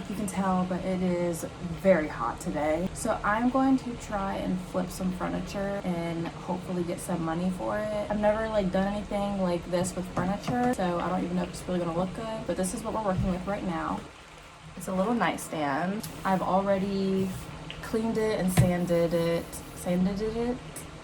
if you can tell, but it is very hot today. So I'm going to try and flip some furniture and hopefully get some money for it. I've never like done anything like this with furniture, so I don't even know if it's really gonna look good, but this is what we're working with right now. It's a little nightstand. I've already cleaned it and sanded it,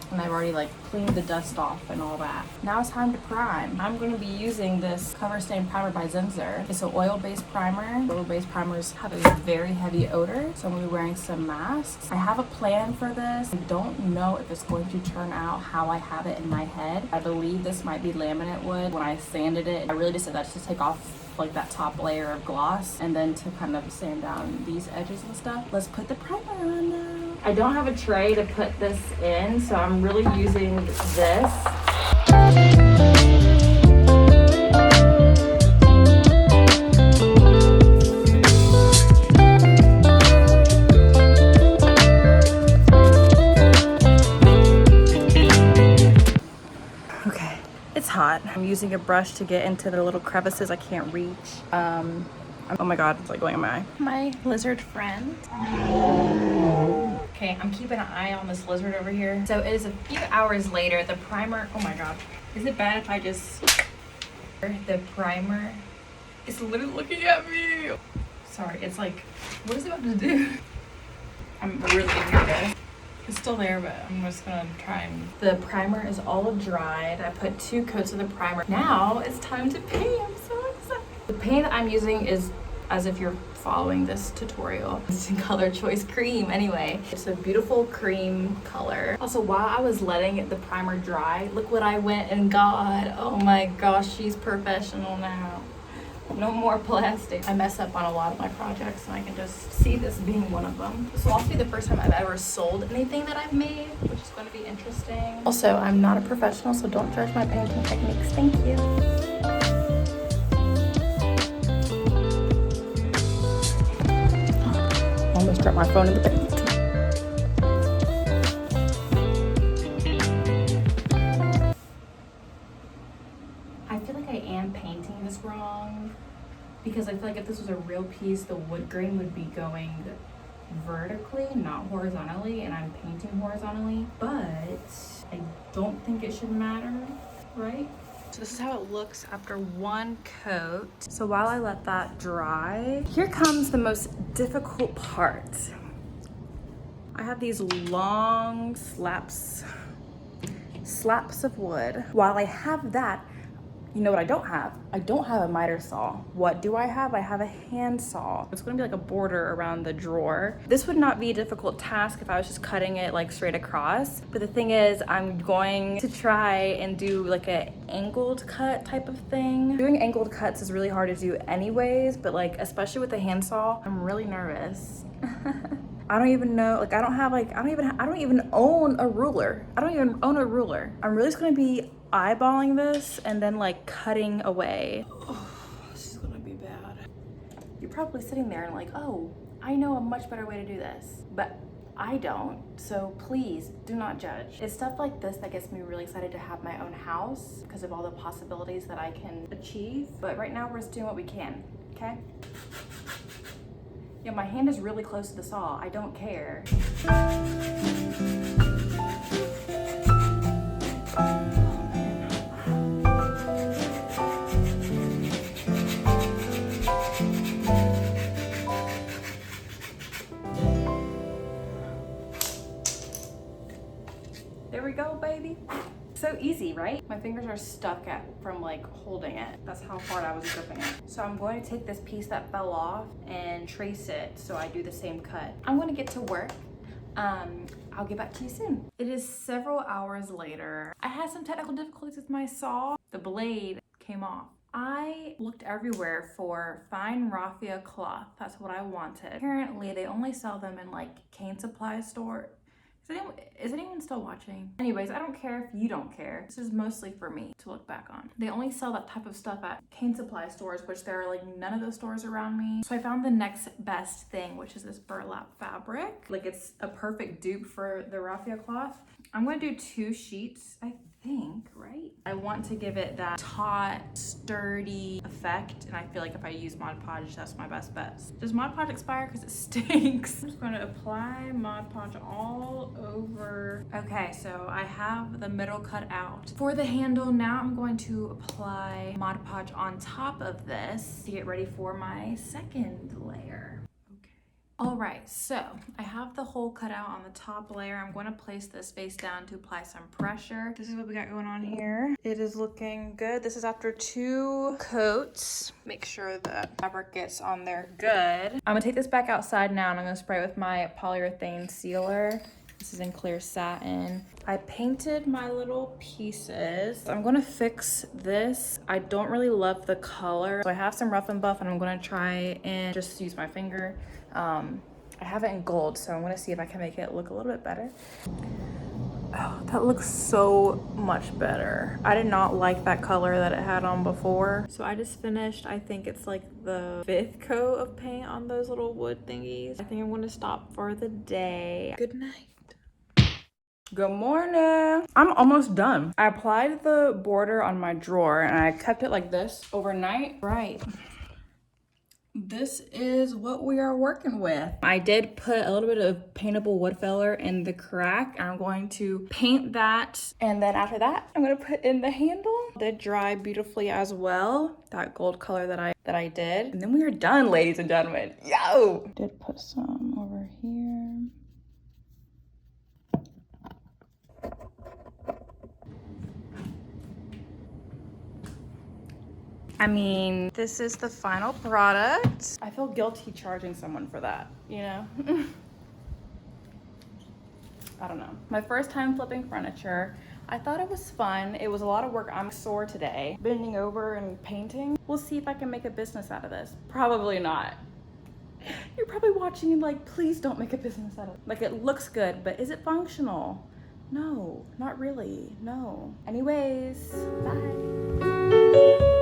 and I've already like cleaned the dust off and all that. Now it's time to prime. I'm going to be using this Cover Stain Primer by Zinsser. It's an oil-based primer. Oil-based primers have a very heavy odor, so I'm going to be wearing some masks. I have a plan for this. I don't know if it's going to turn out how I have it in my head. I believe this might be laminate wood. When I sanded it, I really just did that to take off like that top layer of gloss and then to kind of sand down these edges and stuff. Let's put the primer on now. I don't have a tray to put this in, so I'm really using this. Okay, it's hot. I'm using a brush to get into the little crevices I can't reach. Oh my god, it's like going in my eye. My lizard friend. Okay, I'm keeping an eye on this lizard over here. So it is a few hours later. The primer, oh my god. Is it bad if I just, the primer is literally looking at me. Sorry, it's like, what is it about to do? I'm really nervous. It's still there, but I'm just gonna try and... The primer is all dried. I put 2 coats of the primer. Now it's time to paint. I'm so excited. The paint that I'm using is, as if you're following this tutorial, it's in Color Choice Cream anyway. It's a beautiful cream color. Also, while I was letting the primer dry, look what I went and got. Oh my gosh, she's professional now. No more plastic. I mess up on a lot of my projects and I can just see this being one of them. This will also be the first time I've ever sold anything that I've made, which is going to be interesting. Also, I'm not a professional, so don't judge my painting techniques. Thank you. Almost dropped my phone in the paint. I feel like I am painting this wrong because I feel like if this was a real piece, the wood grain would be going vertically, not horizontally, and I'm painting horizontally, but I don't think it should matter, right? So this is how it looks after 1 coat. So while I let that dry, here comes the most difficult part. I have these long slaps of wood. While I have that, you know what I don't have? I don't have a miter saw. What do I have? I have a hand saw. It's gonna be like a border around the drawer. This would not be a difficult task if I was just cutting it like straight across. But the thing is, I'm going to try and do like an angled cut type of thing. Doing angled cuts is really hard to do anyways, but like, especially with a hand saw, I'm really nervous. I don't even know, like I don't even own a ruler. I don't even own a ruler. I'm really just gonna be eyeballing this and then like cutting away. Oh, this is gonna be bad. You're probably sitting there and like, oh, I know a much better way to do this, but I don't, so please do not judge. It's stuff like this that gets me really excited to have my own house because of all the possibilities that I can achieve. But right now we're just doing what we can, okay? Yeah, my hand is really close to the saw. I don't care. There we go, baby. So easy, right? My fingers are stuck from like holding it. That's how hard I was gripping it. So I'm going to take this piece that fell off and trace it so I do the same cut. I'm gonna get to work. I'll get back to you soon. It is several hours later. I had some technical difficulties with my saw. The blade came off. I looked everywhere for fine raffia cloth. That's what I wanted. Apparently they only sell them in like cane supply store. Is anyone still watching? Anyways, I don't care if you don't care. This is mostly for me to look back on. They only sell that type of stuff at cane supply stores, which there are like none of those stores around me. So I found the next best thing, which is this burlap fabric. Like it's a perfect dupe for the raffia cloth. I'm gonna do 2 sheets, I think, right? I want to give it that taut, sturdy effect, and I feel like if I use Mod Podge, that's my best bet. Does Mod Podge expire? Because it stinks. I'm just gonna apply Mod Podge all over. Okay, so I have the middle cut out. For the handle, now I'm going to apply Mod Podge on top of this to get ready for my second layer. All right, so I have the hole cut out on the top layer. I'm going to place this face down to apply some pressure. This is what we got going on here. It is looking good. This is after 2 coats. Make sure the fabric gets on there good. I'm gonna take this back outside now and I'm gonna spray it with my polyurethane sealer. This is in clear satin. I painted my little pieces. I'm gonna fix this. I don't really love the color. So I have some Rough and Buff and I'm gonna try and just use my finger. I have it in gold, so I'm gonna see if I can make it look a little bit better. Oh, that looks so much better. I did not like that color that it had on before. So I just finished, I think it's like the 5th coat of paint on those little wood thingies. I think I'm gonna stop for the day. Good night. Good morning. I'm almost done. I applied the border on my drawer and I kept it like this overnight. Right. This is what we are working with. I did put a little bit of paintable wood filler in the crack. I'm going to paint that. And then after that, I'm gonna put in the handle. It did dry beautifully as well. That gold color that I did. And then we are done, ladies and gentlemen. Yo! Did put some over here. I mean, this is the final product. I feel guilty charging someone for that, you know? I don't know. My first time flipping furniture. I thought it was fun. It was a lot of work. I'm sore today. Bending over and painting. We'll see if I can make a business out of this. Probably not. You're probably watching and like, please don't make a business out of it. Like, it looks good, but is it functional? No, not really, no. Anyways, bye.